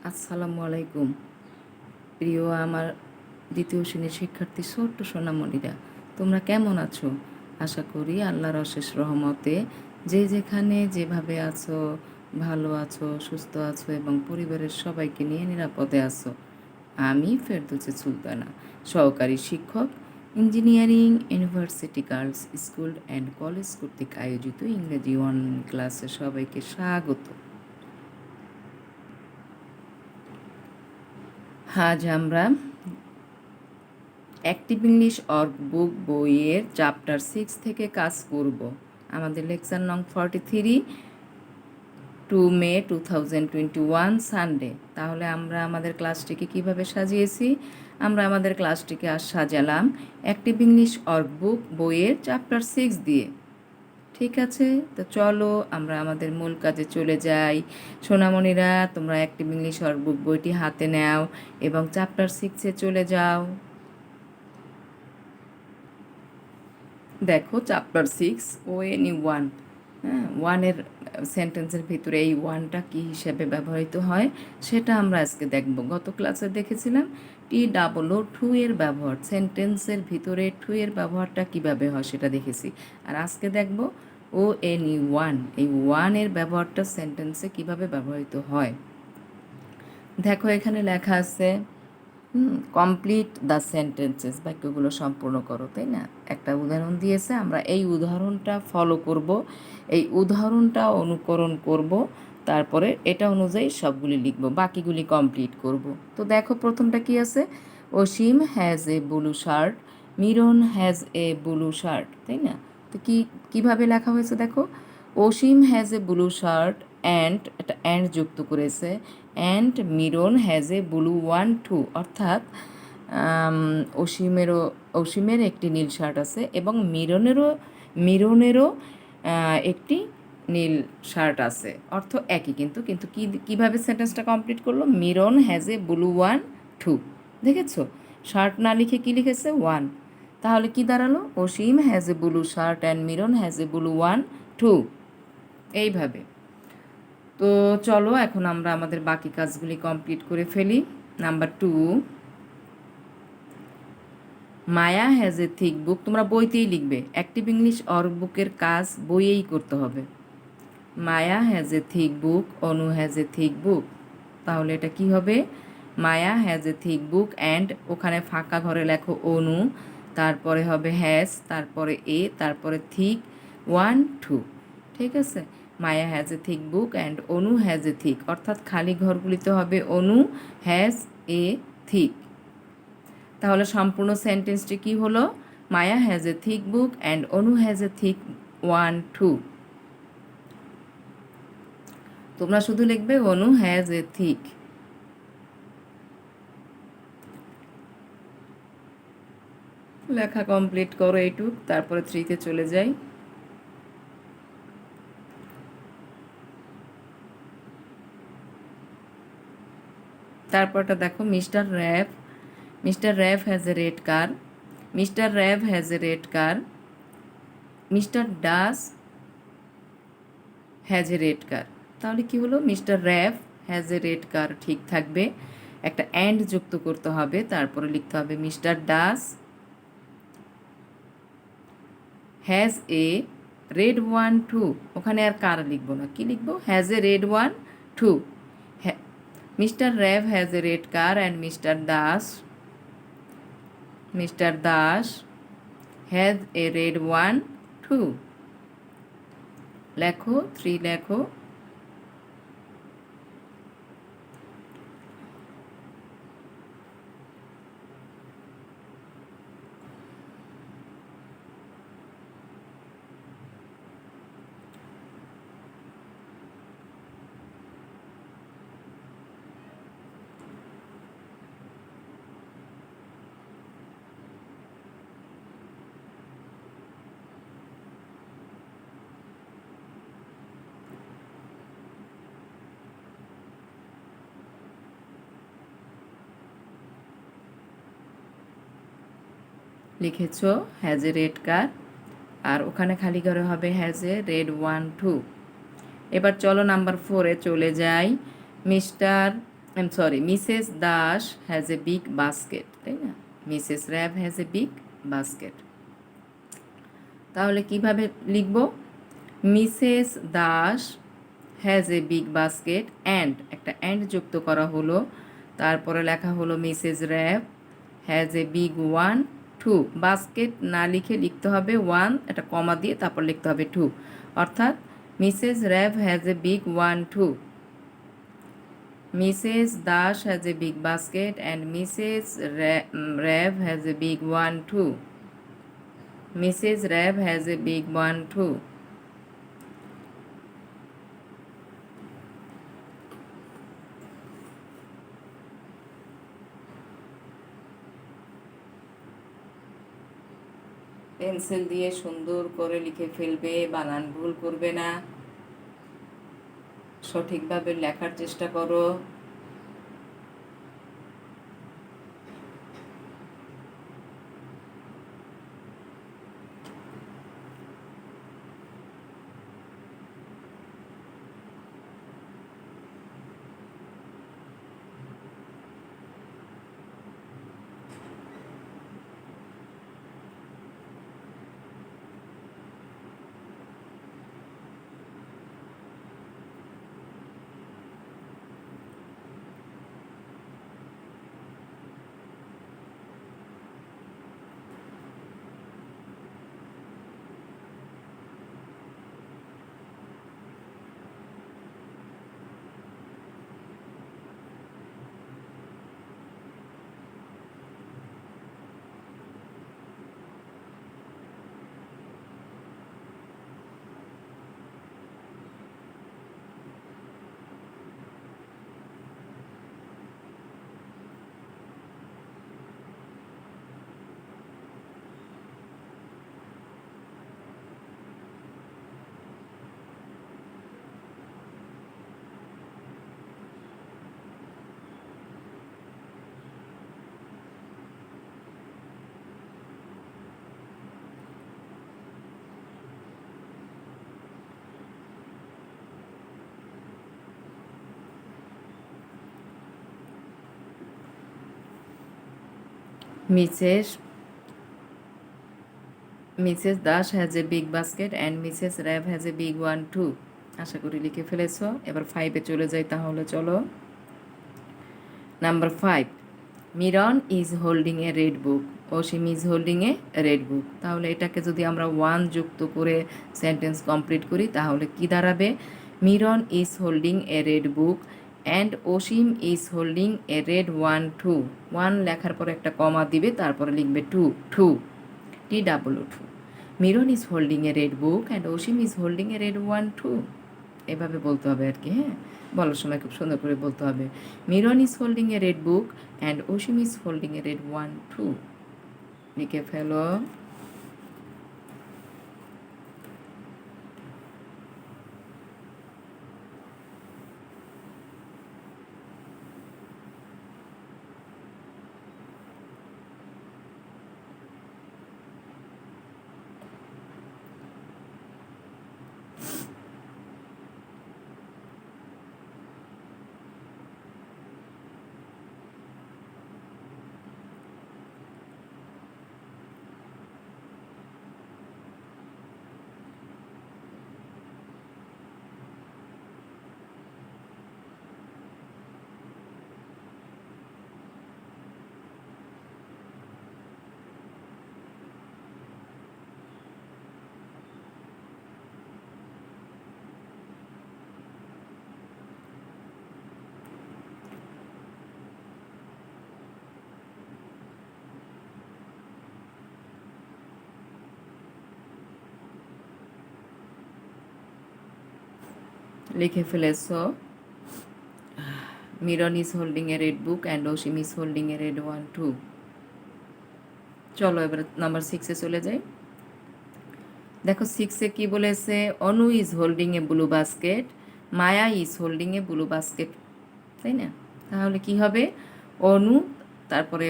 আসসালামু আলাইকুম। প্রিয় আমার দ্বিতীয় শ্রেণীর শিক্ষার্থী ছোট্ট সোনামণিরা, তোমরা কেমন আছো? আশা করি আল্লাহর অশেষ রহমতে যে যেখানে যেভাবে আছো ভালো আছো, সুস্থ আছো এবং পরিবারের সবাইকে নিয়ে নিরাপদে আছো। আমি ফেরদৌসী সুলতানা, সহকারী শিক্ষক, engineering university girls school and college কর্তৃক আয়োজিত ইংরেজি 1 ক্লাসে সবাইকে স্বাগত। আজ আমরা অ্যাক্টিভ ইংলিশ ওয়ার্কবুক বইয়ের চ্যাপ্টার 6 থেকে কাজ করব। আমাদের লেকচার নং 43, 2 মে 2021 সানডে। তাহলে আমরা আমাদের ক্লাসটিকে কিভাবে সাজিয়েছি? আমরা আমাদের ক্লাসটিকে আজ সাজালাম অ্যাক্টিভ ইংলিশ ওয়ার্কবুক বইয়ের চ্যাপ্টার 6 দিয়ে। ঠিক আছে, তো চলো আমরা আমাদের মূল কাজে চলে যাই। সোনামণিরা, তোমরা অ্যাক্টিভ ইংলিশ ওয়ার্কবুক বইটি হাতে নাও এবং চ্যাপ্টার 6-এ চলে যাও। দেখো চ্যাপ্টার 6 ONE 1। হ্যাঁ, ওয়ানের সেন্টেন্সের ভিতরে এই ওয়ানটা কী হিসেবে ব্যবহৃত হয় সেটা আমরা আজকে দেখব। গত ক্লাসে দেখেছিলাম TOO টু এর ব্যবহার, সেন্টেন্সের ভিতরে টু এর ব্যবহারটা কীভাবে হয় সেটা দেখেছি। আর আজকে দেখব ONE 1, এই ওয়ানের ব্যবহারটা সেন্টেন্সে কীভাবে ব্যবহৃত হয়। দেখো এখানে লেখা আছে কমপ্লিট দ্য সেন্টেন্সেস, বাক্যগুলো সম্পূর্ণ করো, তাই না? একটা উদাহরণ দিয়েছে, আমরা এই উদাহরণটা ফলো করব, এই উদাহরণটা অনুকরণ করব, তারপরে এটা অনুযায়ী সবগুলি লিখব, বাকিগুলি কমপ্লিট করব। তো দেখো প্রথমটা কি আছে, Asim has a blue shirt, Miron has a blue shirt, তাই না? তো কীভাবে লেখা হয়েছে দেখো, Asim has a blue shirt and, একটা অ্যান্ড যুক্ত করেছে, and Miron has a blue one two, অর্থাৎ অসীমের একটি নীল শার্ট আছে এবং মিরনেরও একটি নীল শার্ট আছে, অর্থ একই। কিন্তু কিন্তু কীভাবে সেন্টেন্সটা কমপ্লিট করলো, Miron has a blue one two, দেখেছো? শার্ট না লিখে কি লিখেছে, ওয়ান। তাহলে কি দাঁড়ালো, Asim has a blue shirt and Miron has a blue one two, এইভাবে। তো চলো এখন আমরা আমাদের বাকি কাজগুলি কমপ্লিট করে ফেলি। Number 2, Maya has a thick book, তোমরা বইতেই লিখবে, অ্যাক্টিভ ইংলিশ ওয়ার্কবুকের কাজ বইয়েই করতে হবে। Maya has a thick book, Anu has a thick book, তাহলে এটা কি হবে, Maya has a thick book and, ওখানে ফাঁকা ঘরে লেখো অনু, তারপরে হবে হ্যাজ, তারপরে এ, তারপরে থিক 1 2, ঠিক আছে? Maya has a thick book and Anu has a thick, অর্থাৎ খালি ঘরগুলিতে হবে অনু হ্যাজ এ থিক। তাহলে সম্পূর্ণ সেন্টেন্সটি কি হলো, Maya has a thick book and Anu has a thick 1 2। তোমরা শুধু লিখবে অনু হ্যাজ এ থিক। লেখা কমপ্লিট করো এইটুক, তারপরে 3-তে চলে যাই। তারপরটা দেখো, Mr Raf has a red car, Mr Rav has a red car, Mr Das has a red car. তাহলে কি হলো, Mr Rav has a red car ঠিক থাকবে, একটা অ্যান্ড যুক্ত করতে হবে, তারপরে লিখতে হবে Mister Das has a red one two, ওখানে আর কার লিখবো না, কি লিখবো, has a red one two. Mister Rav has a red car and Mister Das has a red one two. লেখো 3 লেখো। লিখেছো হ্যাজ এ রেড কার, আর ওখানে খালি ঘরে হবে has a red one two. এবার চলো নাম্বার 4-এ চলে যাই। Mister I am sorry, Mrs Das has a big basket, তাই না? Mrs Rab has a big basket. তাহলে কিভাবে লিখব? Mrs Das has a big basket and, একটা অ্যান্ড যুক্ত করা হলো, তারপরে লেখা হলো Mrs Rab has a big one two. Basket না লিখে লিখতে হবে ওয়ান, একটা কমা দিয়ে তারপর লিখতে হবে টু, অর্থাৎ Mrs Rab has a big one two. Mrs Das has a big basket and Mrs Rab has a big one two. Mrs Rab has a big one two. Pencil দিয়ে সুন্দর করে লিখে ফেলবে, বানান ভুল করবে না, সঠিকভাবে লেখার চেষ্টা করো। Mrs Mrs Das has a big basket and Mrs Rab has a big one two. আশা করি লিখে ফেলেছো। এবার 5-এ চলে যাই তাহলে, চলো। Number 5, Miron is holding a red book. Asim is holding a red book. তাহলে এটাকে যদি আমরা ওয়ান যুক্ত করে সেন্টেন্স কমপ্লিট করি তাহলে কি দাঁড়াবে? Miron is holding a red book and Asim is holding a red one two. One লেখার পরে একটা কমা দিবে, তারপরে লিখবে two, two, TWO2। Miron is holding a red book and Asim is holding a red one two. এভাবে বলতে হবে আর কি, হ্যাঁ, বলার সময় খুব সুন্দর করে বলতে হবে। Miron is holding a red book and Asim is holding a red one two. লিখে ফেলো। লিখে ফেলেছো। Miron is holding a red book and Asim is holding a red one two. চলো এবার নাম্বার 6-এ চলে যাই। দেখো 6-এ কি বলেছে? Anu is holding a blue basket, Maya is holding a blue basket, তাই না? তাহলে কি হবে? অনু, তারপরে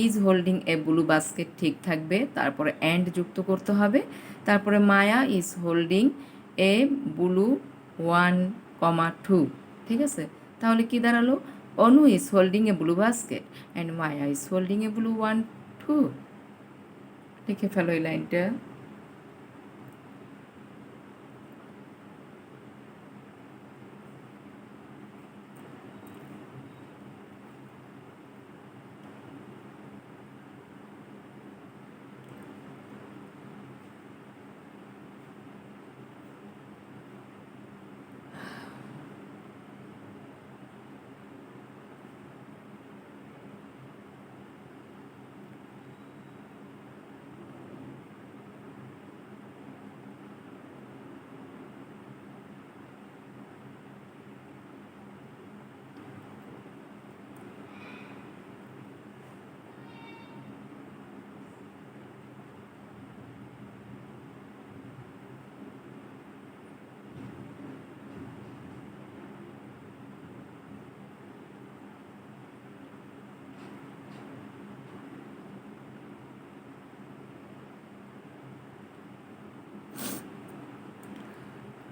is holding a blue basket ঠিক থাকবে, তারপরে অ্যান্ড যুক্ত করতে হবে, তারপরে Maya is holding a blue one comma two. ঠিক আছে? তাহলে কি দাঁড়ালো? Onu is holding a blue basket and Maya is holding a blue one too. লিখে ফেলো এই লাইনটা।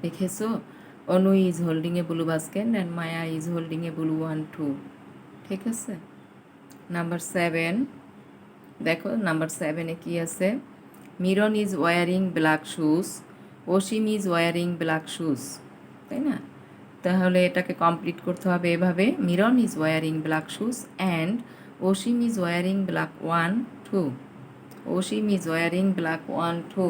লিখেছো? Anu is holding a blue basket and Maya is holding a blue one two. ঠিক আছে। নাম্বার 7 দেখো, নাম্বার 7-এ কি আছে? Miron is wearing black shoes, Asim is wearing black shoes, তাই না? তাহলে এটাকে কমপ্লিট করতে হবে এভাবে, Miron is wearing black shoes and Asim is wearing black one two. Asim is wearing black one two.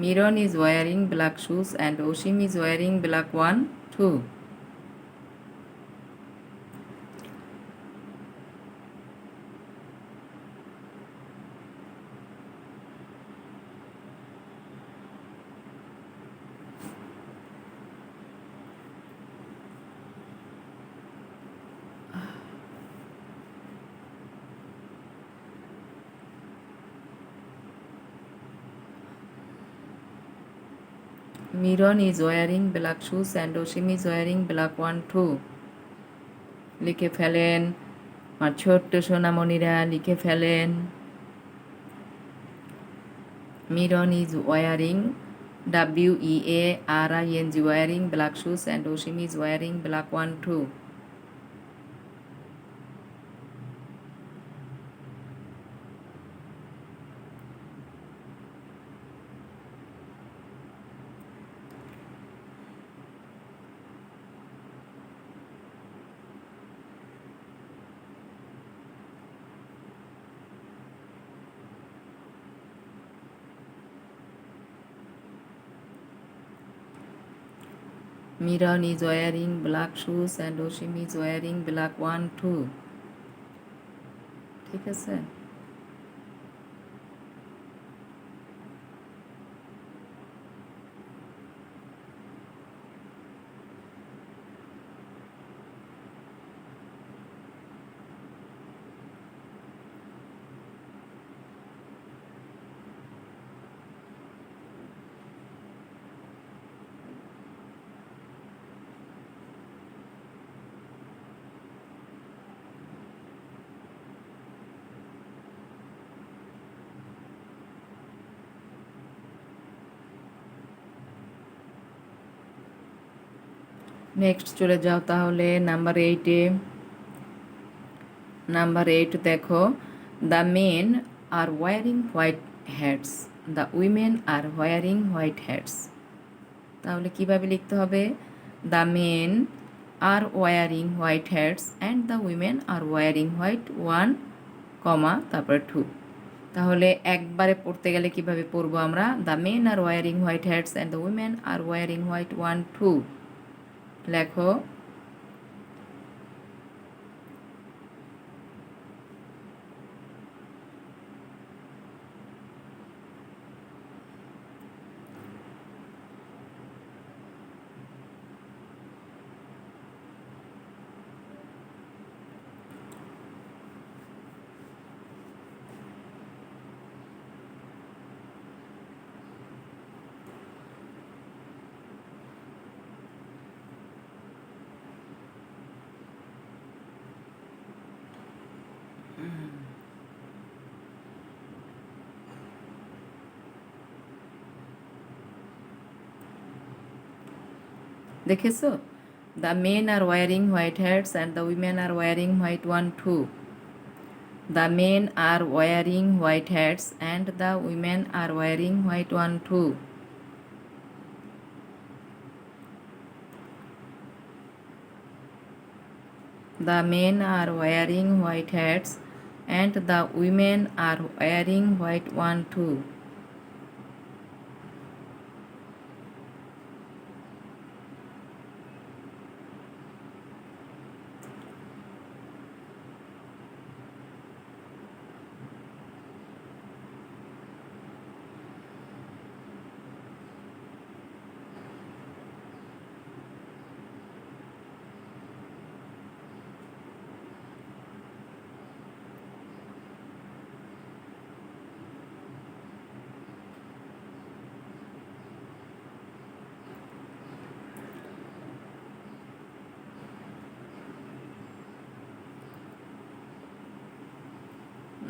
Miron is wearing black shoes and Oshim is wearing black one too. Miron is wearing black shoes and Oshim is wearing black one too. লিখে ফেলেন আমার ছোট্ট সোনামণিরা, লিখে ফেলেন। Miron is wearing WEARING wearing black shoes and Oshim is wearing black one too. Miron is wearing black shoes and Oshim is wearing black one too. ঠিক আছে। Next চলে যাও তাহলে নাম্বার 8-এ। নাম্বার 8 দেখো, the men are wearing white hats, the women are wearing white hats. তাহলে কিভাবে লিখতে হবে? The men are wearing white hats and the women are wearing white one comma তারপরে টু। তাহলে একবারে পড়তে গেলে কিভাবে পড়বো আমরা? The men are wearing white hats and the women are wearing white one two. লেখো। দেখেছো? The men are wearing white hats and the women are wearing white one two. The men are wearing white hats and the women are wearing white one two. The men are wearing white hats and the women are wearing white one too.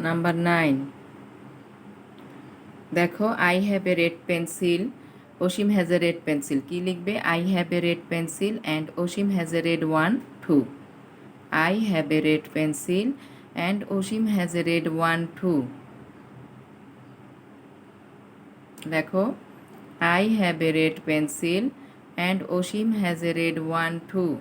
Number 9. দেখো, I have a red pencil. Oshim has a red pencil. কি লিখবে? I have a red pencil and Oshim has a red one too. I have a red pencil and Oshim has a red one too. দেখো, I have a red pencil and Oshim has a red one too.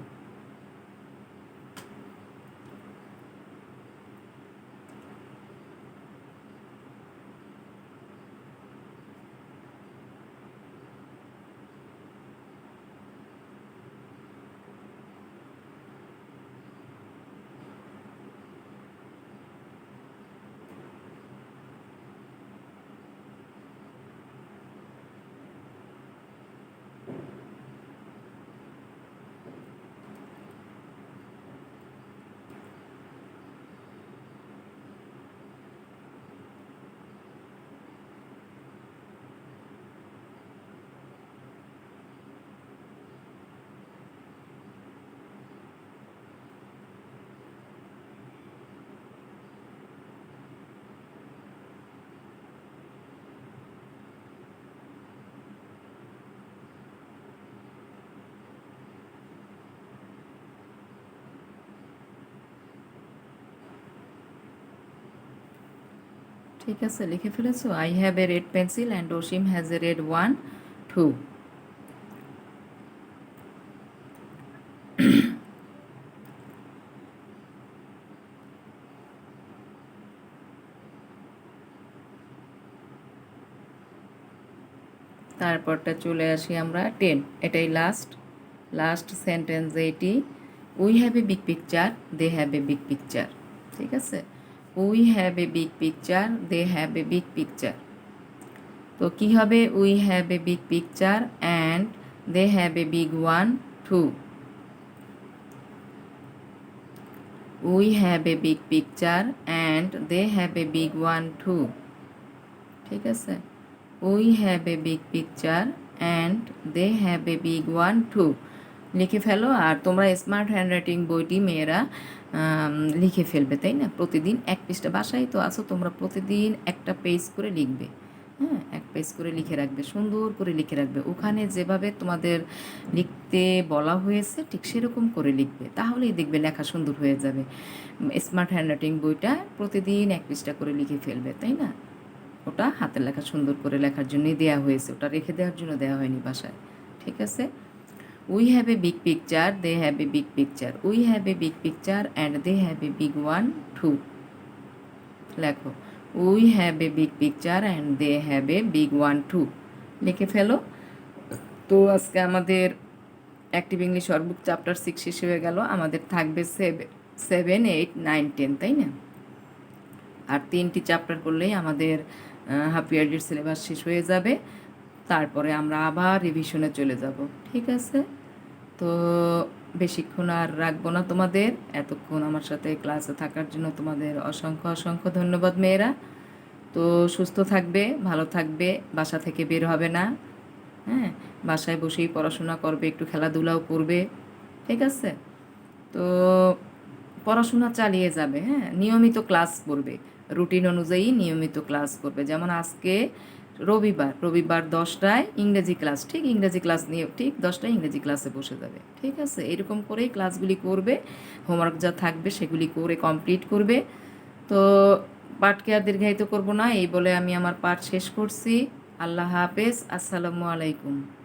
ঠিক আছে, লিখে ফেলেছো? I have a red pencil and Oshim has a red one too. তারপরটা চলে আসি আমরা 10। এটাই লাস্ট সেন্টেন্স এটি। We have a big picture, they have a big picture. ঠিক আছে, we have a big picture, they have a big picture. তো কী হবে? We have a big picture and they have a big one two. We have a big picture and they have a big one two. ঠিক আছে, we have a big picture and they have a big one two. লিখে ফেলো। আর তোমরা smart handwriting বইটি মেয়েরা লিখে ফেলবে, তাই না? প্রতিদিন এক পৃষ্ঠা, বাসায় তো আছো তোমরা, প্রতিদিন একটা পেজ করে লিখবে। হ্যাঁ, এক পেজ করে লিখে রাখবে, সুন্দর করে লিখে রাখবে। ওখানে যেভাবে তোমাদের লিখতে বলা হয়েছে ঠিক সেরকম করে লিখবে, তাহলেই দেখবে লেখা সুন্দর হয়ে যাবে। স্মার্ট হ্যান্ডরাইটিং বইটা প্রতিদিন এক পৃষ্ঠা করে লিখে ফেলবে, তাই না? ওটা হাতের লেখা সুন্দর করে লেখার জন্যই দেওয়া হয়েছে, ওটা রেখে দেওয়ার জন্য দেওয়া হয়নি বাসায়। ঠিক আছে, we have a big picture, they have a big picture. We have a big picture and they have a big one two. লেখো, we have a big picture and they have a big one two. লিখে ফেলো। তো আজকে আমাদের active English workbook chapter 6 শেষ হয়ে গেল। আমাদের থাকবে 7, 8, 9, 10, তাই না? আর 3টি চ্যাপ্টার করলেই আমাদের হাফ ইয়ারলির সিলেবাস শেষ হয়ে যাবে। তারপরে আমরা আবার রিভিশনে চলে যাব। ঠিক আছে, তো বেশিক্ষণ আর রাখবো না তোমাদের। এতক্ষণ আমার সাথে ক্লাসে থাকার জন্য তোমাদের অসংখ্য ধন্যবাদ মেয়েরা। তো সুস্থ থাকবে, ভালো থাকবে, বাসা থেকে বের হবে না। হ্যাঁ, বাসায় বসেই পড়াশোনা করবে, একটু খেলাধুলাও করবে। ঠিক আছে, তো পড়াশোনা চালিয়ে যাবে। হ্যাঁ, নিয়মিত ক্লাস করবে, রুটিন অনুযায়ী নিয়মিত ক্লাস করবে। যেমন আজকে রবিবার 10টায় ইংরেজি ক্লাস, ঠিক ইংরেজি ক্লাস নিয়ে ঠিক 10টায় ইংরেজি ক্লাসে বসে যাবে, ঠিক আছে? এরকম করেই ক্লাসগুলি করবে, হোমওয়ার্ক যা থাকবে সেগুলি করে কমপ্লিট করবে। তো পাঠকে আর দীর্ঘায়িত করব না, এই বলে আমি আমার পাঠ শেষ করছি। আল্লাহ হাফেজ, আসসালামু আলাইকুম।